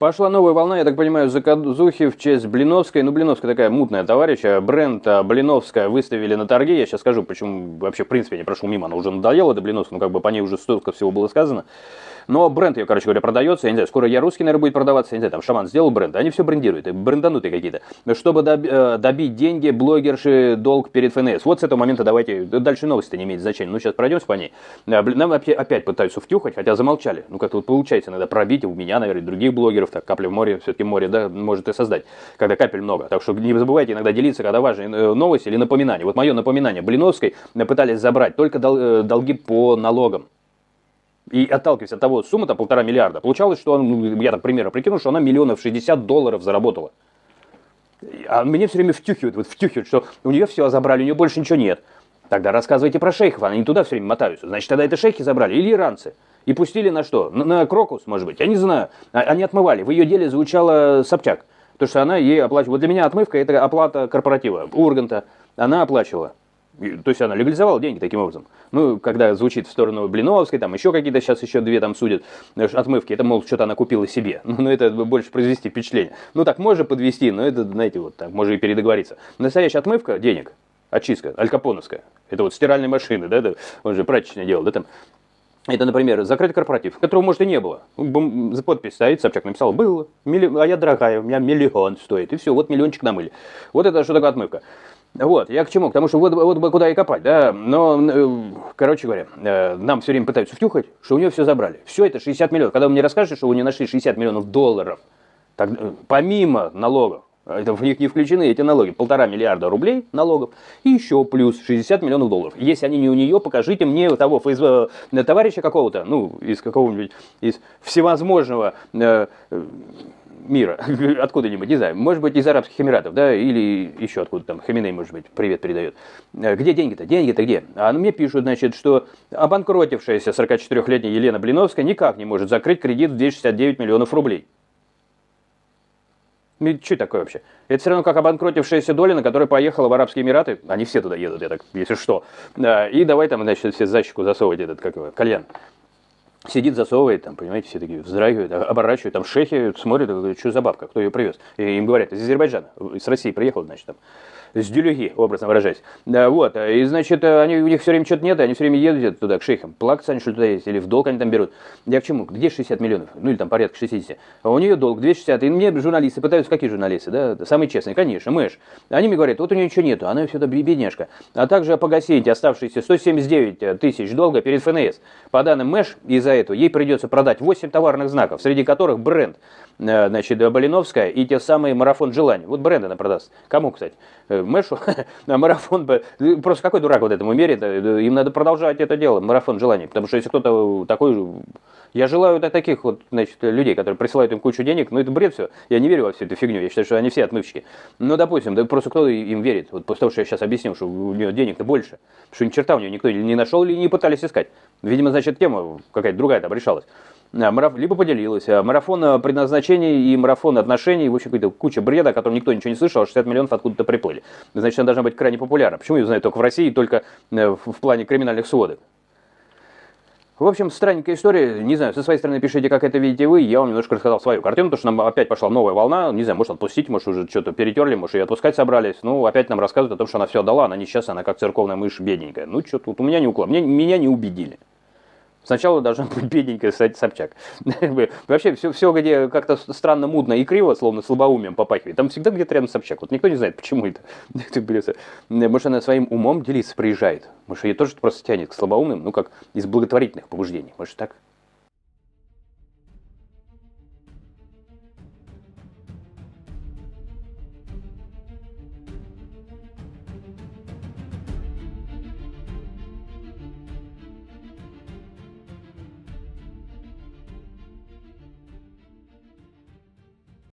Пошла новая волна, я так понимаю, заказухи в честь Блиновской. Ну, Блиновская такая мутная товарища. Бренд Блиновская выставили на торги. Я сейчас скажу, почему вообще, в принципе, я не прошел мимо. Она уже надоела, эта Блиновская. Ну, как бы по ней уже столько всего было сказано. Но бренд ее, короче говоря, продается. Я не знаю, скоро Я Русский, наверное, будет продаваться. Я не знаю, там Шаман сделал бренд. Они все брендируют, бренданутые какие-то. Чтобы добить деньги, блогерши долг перед ФНС. Вот с этого момента давайте. Дальше новости не имеет значения. Ну, сейчас пройдемся по ней. Нам опять пытаются втюхать, хотя замолчали. Ну, как-то вот получается иногда пробить у меня, наверное, и других блогеров. Так, капля в море, все-таки море, да, может и создать, когда капель много. Так что не забывайте иногда делиться, когда важные новости или напоминания. Вот мое напоминание. Блиновской пытались забрать только долги по налогам. И отталкиваясь от того, сумма-то 1,5 миллиарда. Получалось, что я так примерно прикинул, что она миллионов 60 долларов заработала. А мне все время втюхивают, что у нее все забрали, у нее больше ничего нет. Тогда рассказывайте про шейхов, они туда все время мотаются. Значит, тогда это шейхи забрали или иранцы. И пустили на что? На Крокус, может быть, я не знаю. Они отмывали. В ее деле звучала Собчак. Потому что она ей оплачивала. Вот для меня отмывка – это оплата корпоратива. Урганта она оплачивала. То есть она легализовала деньги таким образом. Ну, когда звучит в сторону Блиновской, там еще какие-то, сейчас еще две там судят отмывки, это, мол, что-то она купила себе. Ну, это больше произвести впечатление. Ну, так можно подвести, но это, знаете, вот так, можно и передоговориться. Настоящая отмывка денег, очистка, алькапоновская, это вот стиральные машины, да, это, он же прачечное делал, да, там. Это, например, закрытый корпоратив, которого, может, и не было. За подпись стоит, Собчак написал, было, а я дорогая, у меня миллион стоит, и все, вот миллиончик намыли. Вот это что такое отмывка. Вот, я к чему? К тому, что вот бы куда и копать, да, но, короче говоря, нам все время пытаются втюхать, что у нее все забрали. Все это 60 миллионов. Когда вы мне расскажете, что у нее нашли 60 миллионов долларов, так, помимо налогов, это в них не включены эти налоги, 1,5 миллиарда рублей налогов, и еще плюс 60 миллионов долларов. Если они не у нее, покажите мне того товарища какого-то, ну, из какого-нибудь, из всевозможного мира, откуда-нибудь, не знаю, может быть, из Арабских Эмиратов, да, или еще откуда там, Хаминей, может быть, привет передает. Где деньги-то? Деньги-то где? А мне пишут, значит, что обанкротившаяся 44-летняя Елена Блиновская никак не может закрыть кредит в 269 миллионов рублей. Что такое вообще? Это все равно как обанкротившаяся Долина, которая поехала в Арабские Эмираты. Они все туда едут, я так, если что. И давай там, значит, все за щеку засовывать этот, как его, кальян. Сидит, засовывает, там, понимаете, все такие вздрагивают, оборачивают, там шейхи смотрят, что за бабка, кто ее привез. И им говорят, из Азербайджана, из России приехал, значит, там, с Дюлюги, образно выражаясь. Да, вот, и, значит, у них все время что-то нет, они все время едут туда, к шейхам. Плакаться они, что ли, туда есть, или в долг они там берут. Я к чему? Где 60 миллионов? Ну, или там порядка 60. А у нее долг 260. И мне журналисты пытаются, какие журналисты, да, самые честные, конечно, Мэш. Они мне говорят, вот у нее ничего нету, она все-то бедняжка. А также погасить оставшиеся 179 тысяч долга перед ФНС. По данным Мэш, из-за этого ей придется продать 8 товарных знаков, среди которых бренд, значит, Блиновская и те самые марафон желаний. Вот бренд она продаст. Кому, кстати? Мэшу? Марафон. Просто какой дурак вот этому мерит? Им надо продолжать это дело, марафон желаний. Потому что если кто-то такой... Я желаю таких вот, значит, людей, которые присылают им кучу денег, ну это бред все. Я не верю во всю эту фигню. Я считаю, что они все отмывщики. Ну, допустим, да просто кто им верит? Вот после того, что я сейчас объяснил, что у нее денег-то больше. Что ни черта у нее никто не нашел или не пытались искать. Видимо, значит, тема какая-то другая там решалась. Либо поделилась. Марафон предназначений и марафон отношений, в общем, какая-то куча бреда, о котором никто ничего не слышал, а 60 миллионов откуда-то приплыли. Значит, она должна быть крайне популярна. Почему ее знают только в России, только в плане криминальных сводок? В общем, странненькая история. Не знаю, со своей стороны пишите, как это видите вы. Я вам немножко рассказал свою картину, потому что нам опять пошла новая волна. Не знаю, может отпустить, может уже что-то перетерли, может ее отпускать собрались. Ну, опять нам рассказывают о том, что она все отдала, она несчастная, она как церковная мышь бедненькая. Ну, что тут у меня не уклад. Меня не убедили. Сначала должна быть бедненькая Собчак. Вообще, все где как-то странно, мудно и криво, словно слабоумием попахивает, там всегда где-то рядом Собчак. Вот никто не знает, почему это. Может, она своим умом делиться приезжает. Может, ее тоже просто тянет к слабоумным, ну, как из благотворительных побуждений. Может, так?